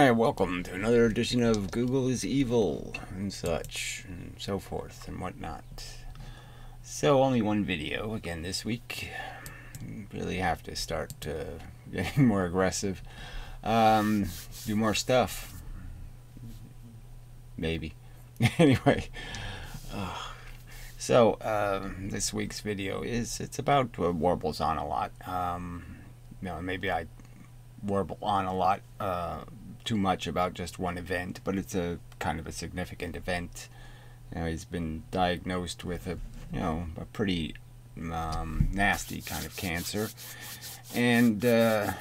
Hi, welcome to another edition of Google is Evil and such and so forth and whatnot. So only one video again this week. Really have to start getting more aggressive. Do more stuff. Maybe. Anyway. This week's video it's about warbles on a lot. Maybe I warble on a lot too much about just one event, but it's a kind of a significant event. He's been diagnosed with a pretty nasty kind of cancer, and I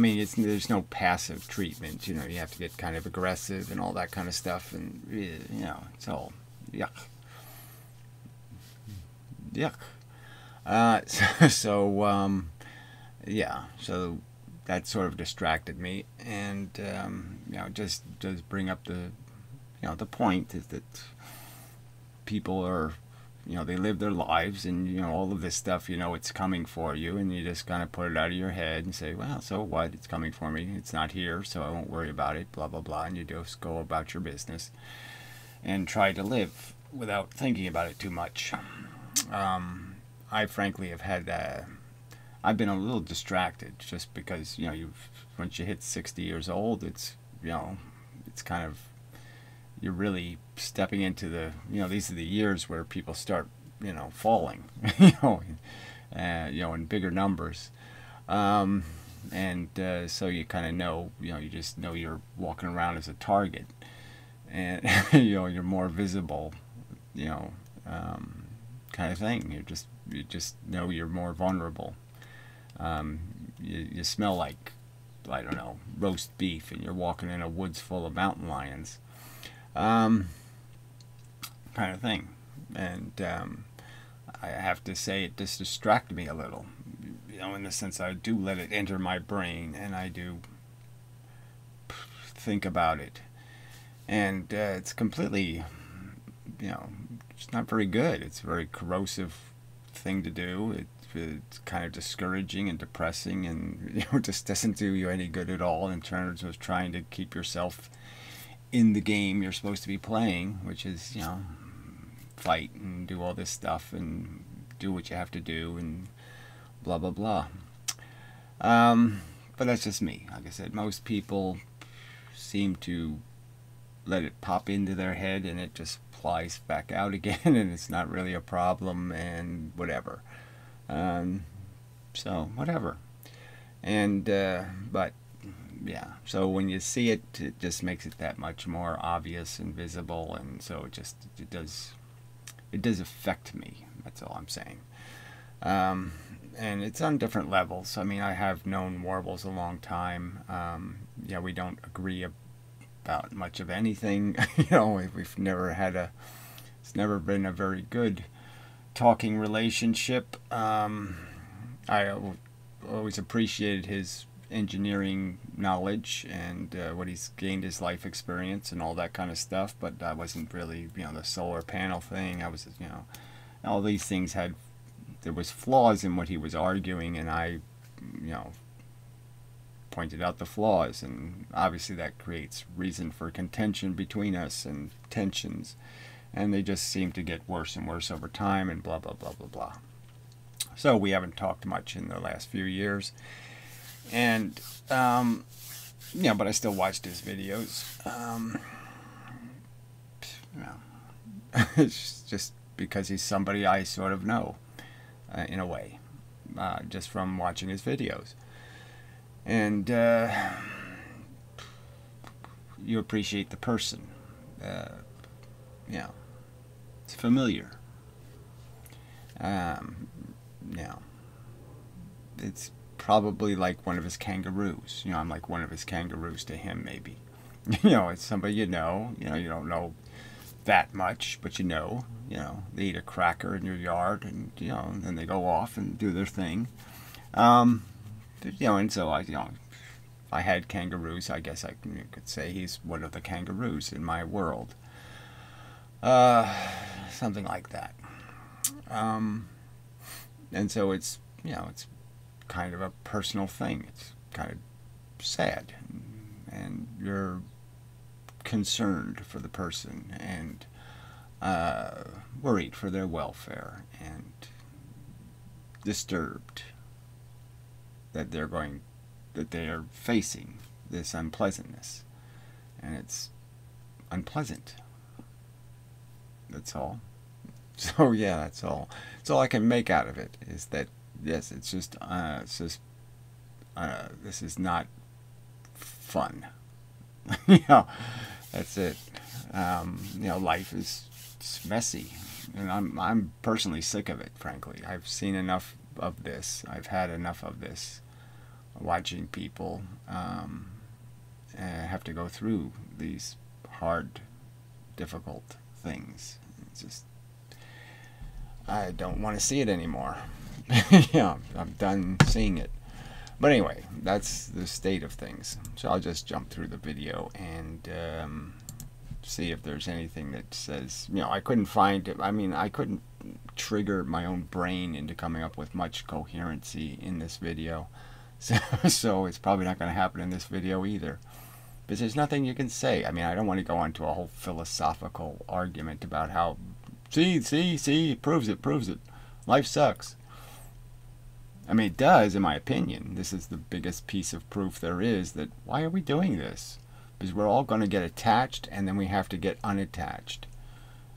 mean, there's no passive treatment. You have to get kind of aggressive and all that kind of stuff, and it's all yuck. So that sort of distracted me, and just does bring up the point is that people are, they live their lives, and all of this stuff, it's coming for you, and you just kind of put it out of your head and say, well, so what? It's coming for me. It's not here, so I won't worry about it. Blah blah blah, and you just go about your business and try to live without thinking about it too much. I frankly have had. I've been a little distracted just because once you hit 60 years old, it's it's kind of, you're really stepping into the these are the years where people start falling in bigger numbers, so you kind of know you just know you're walking around as a target, and you're more visible, kind of thing. You just know you're more vulnerable. You smell like, I don't know, roast beef, and you're walking in a woods full of mountain lions, kind of thing. And I have to say, it just distracted me a little, in the sense I do let it enter my brain, and I do think about it, and it's completely, it's not very good. It's a very corrosive thing to do. It's kind of discouraging and depressing, and just doesn't do you any good at all in terms of trying to keep yourself in the game you're supposed to be playing, which is fight and do all this stuff and do what you have to do and blah blah blah. But that's just me. Like I said, most people seem to let it pop into their head and it just flies back out again, and it's not really a problem, and whatever. So whatever. And but yeah, so when you see it, it just makes it that much more obvious and visible, and so it does affect me. That's all I'm saying. And it's on different levels. I mean, I have known warbles a long time. We don't agree about much of anything. We've never had it's never been a very good talking relationship. I always appreciated his engineering knowledge and what he's gained, his life experience and all that kind of stuff, but I wasn't really, the solar panel thing. I was, all these things there was flaws in what he was arguing, and I, pointed out the flaws, and obviously that creates reason for contention between us and tensions, and they just seem to get worse and worse over time, and blah blah blah blah blah. So we haven't talked much in the last few years, and but I still watched his videos. It's just because he's somebody I sort of know, in a way, just from watching his videos. And you appreciate the person. It's familiar. It's probably like one of his kangaroos. I'm like one of his kangaroos to him, maybe. It's somebody you don't know that much, but they eat a cracker in your yard, and and then they go off and do their thing. And so if I had kangaroos, I guess I could say he's one of the kangaroos in my world. Something like that. And so it's, it's kind of a personal thing. It's kind of sad, and you're concerned for the person, and worried for their welfare, and disturbed that they are facing this unpleasantness, and it's unpleasant. That's all. So yeah, that's all. That's all I can make out of it, is that yes, it's just this is not fun. You know, that's it. You know, life is messy, and I'm personally sick of it. Frankly, I've seen enough of this. I've had enough of this. Watching people have to go through these hard, difficult things. It's just, I don't want to see it anymore. Yeah, I'm done seeing it. But anyway, that's the state of things. So I'll just jump through the video and see if there's anything that says, you know, I couldn't find it. I mean, I couldn't trigger my own brain into coming up with much coherency in this video. So it's probably not going to happen in this video either. Because there's nothing you can say. I mean, I don't want to go into a whole philosophical argument about how, see, it proves it. Life sucks. I mean, it does, in my opinion. This is the biggest piece of proof there is that why are we doing this? Because we're all going to get attached, and then we have to get unattached.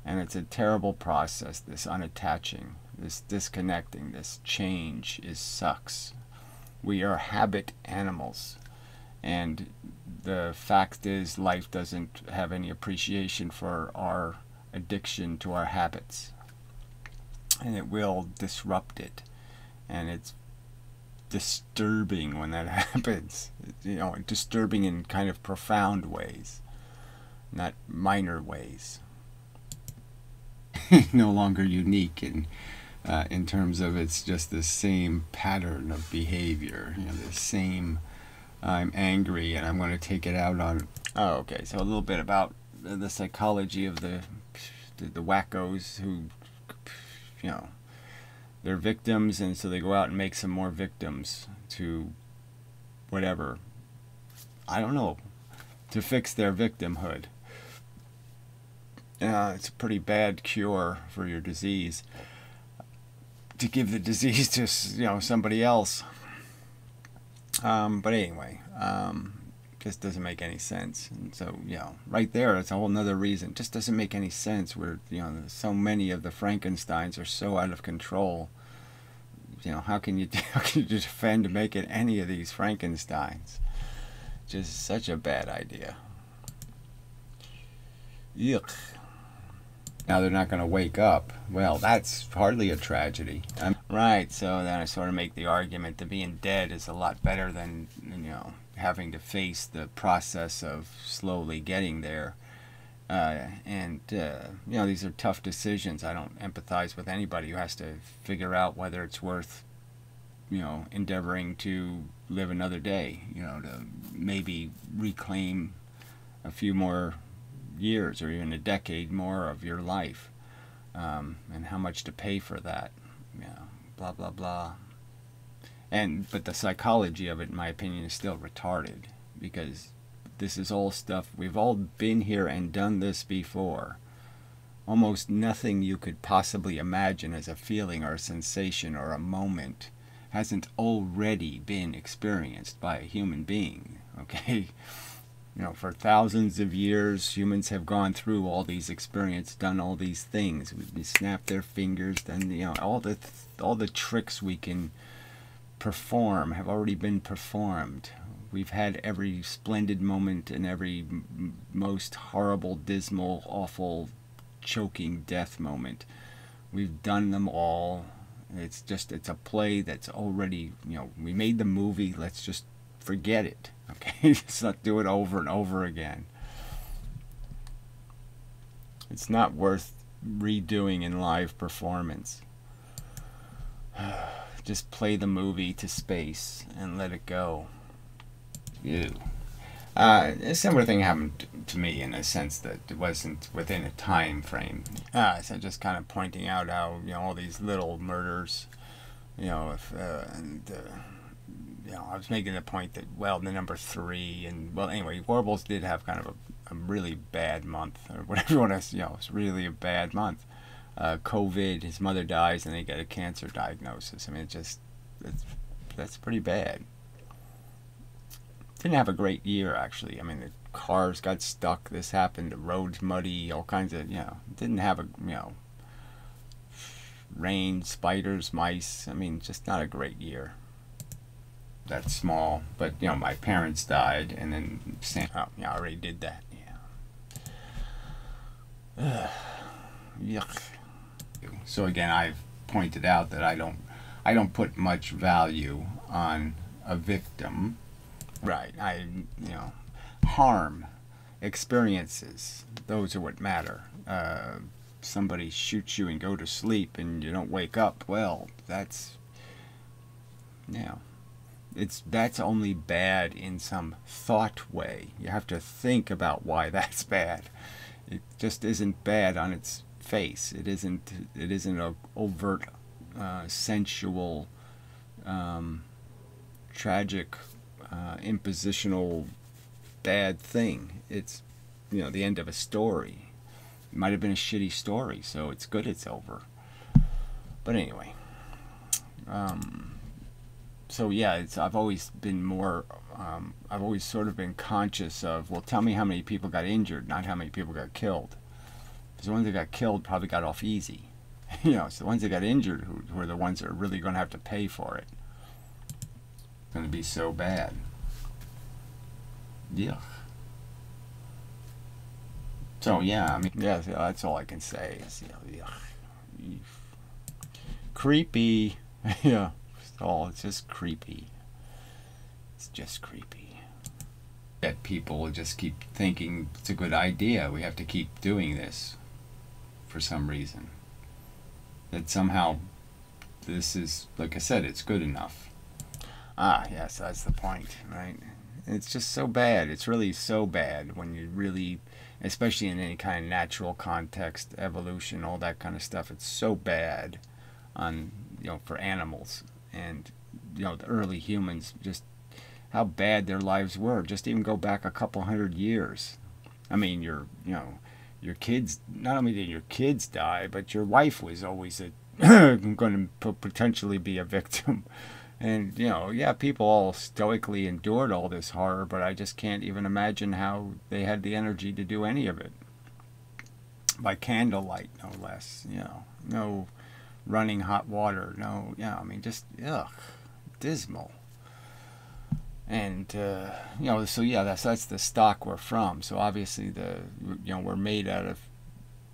And it's a terrible process, this unattaching, this disconnecting, this change sucks. We are habit animals. And the fact is, life doesn't have any appreciation for our addiction to our habits. And it will disrupt it. And it's disturbing when that happens. You know, disturbing in kind of profound ways, not minor ways. No longer unique in terms of it's just the same pattern of behavior. You know, the same. I'm angry and I'm going to take it out on. Oh, okay. So a little bit about the psychology of the wackos who, you know, they're victims, and so they go out and make some more victims to whatever, I don't know, to fix their victimhood. It's a pretty bad cure for your disease, to give the disease to, you know, somebody else. But anyway, just doesn't make any sense. And so, you know, right there, it's a whole nother reason. It just doesn't make any sense where, you know, so many of the Frankensteins are so out of control. You know, how can you defend making any of these Frankensteins? Just such a bad idea. Yuck. Now they're not going to wake up. Well, that's hardly a tragedy. Right, so then I sort of make the argument that being dead is a lot better than, you know, having to face the process of slowly getting there. You know, these are tough decisions. I don't empathize with anybody who has to figure out whether it's worth, you know, endeavoring to live another day, you know, to maybe reclaim a few more years or even a decade more of your life, and how much to pay for that, you know, blah blah blah. But the psychology of it, in my opinion, is still retarded, because this is all stuff we've all been here and done this before. Almost nothing you could possibly imagine as a feeling or a sensation or a moment hasn't already been experienced by a human being. Okay. You know, for thousands of years, humans have gone through all these experiences, done all these things. We snapped their fingers, then, you know, all the tricks we can perform have already been performed. We've had every splendid moment and every most horrible, dismal, awful, choking death moment. We've done them all. It's a play that's already, you know, we made the movie, let's just forget it. Okay, let's not do it over and over again. It's not worth redoing in live performance. Just play the movie to space and let it go. Ew. A similar thing happened to me in a sense that it wasn't within a time frame. So just kind of pointing out how, you know, all these little murders, you know, I was making the point that, well, the number 3, and, well, anyway, Warbles did have kind of a really bad month, or whatever you want to, it's really a bad month. COVID, his mother dies, and they get a cancer diagnosis. I mean, that's pretty bad. Didn't have a great year, actually. I mean, the cars got stuck, this happened, the roads muddy, all kinds of, didn't have a, rain, spiders, mice. I mean, just not a great year. That's small, but my parents died, and then I already did that. Yeah. Yuck. So again, I've pointed out that I don't put much value on a victim. Right. Harm, experiences, those are what matter. Somebody shoots you and go to sleep and you don't wake up. Well, that's that's only bad in some thought way. You have to think about why that's bad. It just isn't bad on its face. It isn't a overt, sensual, tragic, impositional bad thing. It's the end of a story. It might have been a shitty story, so it's good it's over. But anyway, so yeah, I've always been more, I've always sort of been conscious of, well, tell me how many people got injured, not how many people got killed. Because the ones that got killed probably got off easy. It's the ones that got injured who are the ones that are really going to have to pay for it. It's going to be so bad. Yuck. So yeah, I mean, yeah, that's all I can say is, yuck. Creepy. Yeah, it's just creepy. It's just creepy. That people will just keep thinking it's a good idea. We have to keep doing this for some reason. That somehow this is, like I said, it's good enough. Ah, yes, that's the point, right? It's just so bad. It's really so bad when you really, especially in any kind of natural context, evolution, all that kind of stuff. It's so bad on, for animals and, the early humans, just how bad their lives were. Just even go back a couple hundred years. I mean, your kids, not only did your kids die, but your wife was always going to potentially be a victim. And, yeah, people all stoically endured all this horror, but I just can't even imagine how they had the energy to do any of it. By candlelight, no less, no running hot water, no, I mean, just, ugh, dismal. And, so yeah, that's the stock we're from. So obviously we're made out of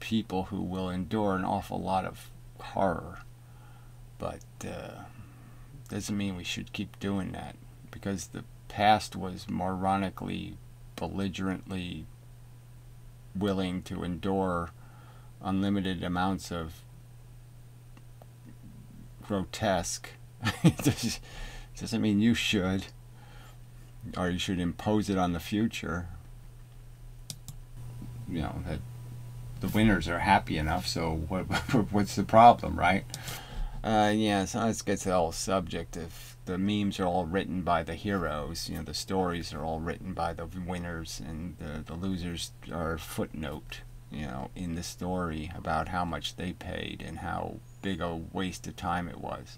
people who will endure an awful lot of horror. But, doesn't mean we should keep doing that, because the past was moronically, belligerently willing to endure unlimited amounts of grotesque. It doesn't mean you should, or you should impose it on the future. That the winners are happy enough, so what's the problem, right? Yeah, so let's get to the whole subject. If the memes are all written by the heroes, the stories are all written by the winners, and the losers are a footnote, in the story about how much they paid and how big a waste of time it was.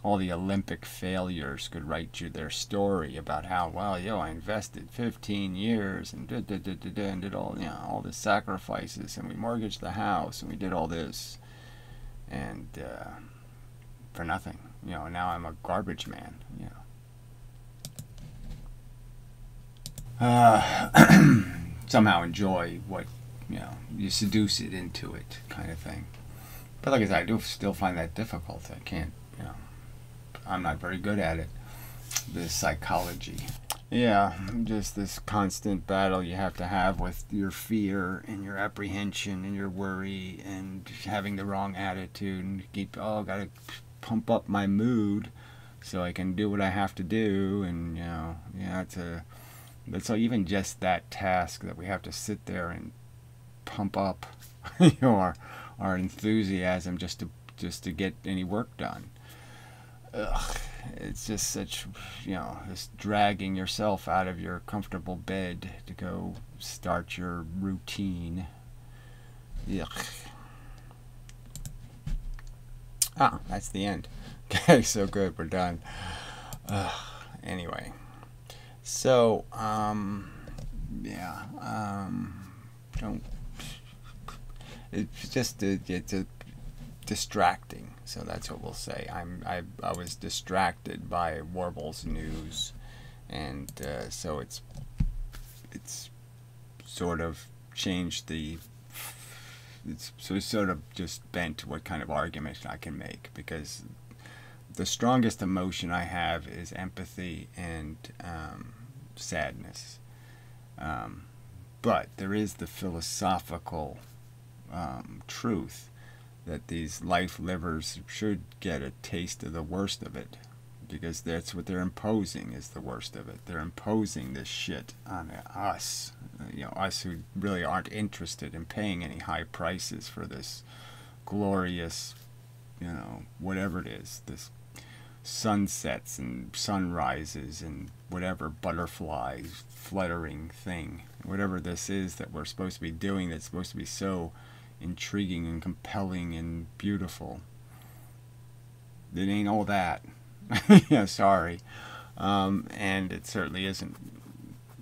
All the Olympic failures could write you their story about how, well, I invested 15 years and did all the sacrifices, and we mortgaged the house, and we did all this. And for nothing, now I'm a garbage man, somehow enjoy what, you seduce it into it, kind of thing. But like I said, I do still find that difficult. I can't, I'm not very good at it, the psychology. Yeah, just this constant battle you have to have with your fear and your apprehension and your worry and having the wrong attitude, and keep, gotta pump up my mood so I can do what I have to do. And that's even just that task that we have to sit there and pump up our enthusiasm just to get any work done. ugh, it's just such, just dragging yourself out of your comfortable bed to go start your routine. Yuck. Ah, that's the end. Okay, so good, we're done. Anyway, so don't. It's just it's a distracting. So that's what we'll say. I was distracted by Warble's news, and so it's sort of changed the. It's sort of just bent what kind of argument I can make, because the strongest emotion I have is empathy and sadness. But there is the philosophical truth that these life livers should get a taste of the worst of it, because that's what they're imposing, is the worst of it. They're imposing this shit on us, us who really aren't interested in paying any high prices for this glorious, whatever it is, this sunsets and sunrises and whatever butterflies fluttering thing, whatever this is that we're supposed to be doing, that's supposed to be so intriguing and compelling and beautiful. It ain't all that. Yeah, sorry. And it certainly isn't,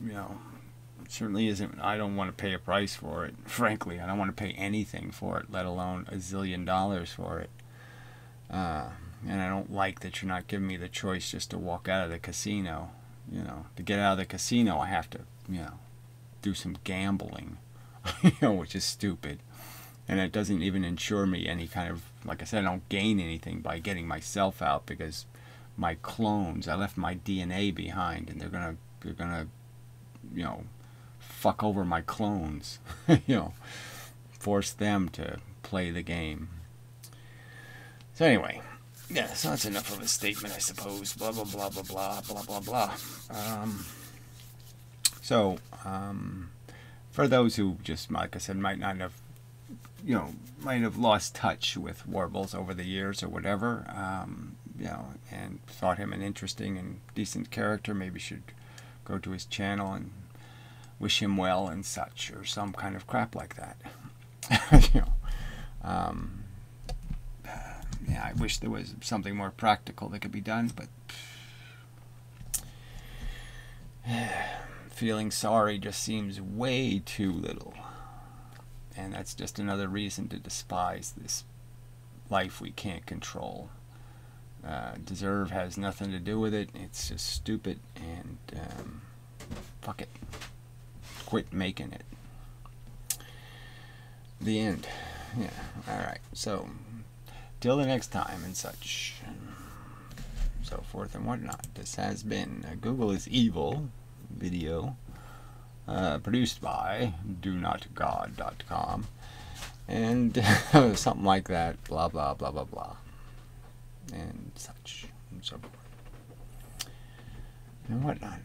it certainly isn't. I don't want to pay a price for it, frankly. I don't want to pay anything for it, let alone $1 zillion for it. And I don't like that you're not giving me the choice just to walk out of the casino. To get out of the casino, I have to, do some gambling, which is stupid. And it doesn't even ensure me any kind of, like I said, I don't gain anything by getting myself out, because my clones, I left my DNA behind, and they're gonna, fuck over my clones, force them to play the game. So anyway, yeah, so that's enough of a statement, I suppose. Blah blah blah blah blah blah blah blah. For those who just, like I said, might not have, might have lost touch with Warbles over the years or whatever, and thought him an interesting and decent character, maybe should go to his channel and wish him well and such, or some kind of crap like that. Yeah, I wish there was something more practical that could be done, but feeling sorry just seems way too little. And that's just another reason to despise this life we can't control. Deserve has nothing to do with it. It's just stupid, and fuck it. Quit making it. The end. Yeah, alright. So, till the next time and such, so forth and whatnot. This has been a GoogleIsEvil video, produced by donotgod.com, and something like that, blah blah blah blah blah, and such and so forth and whatnot.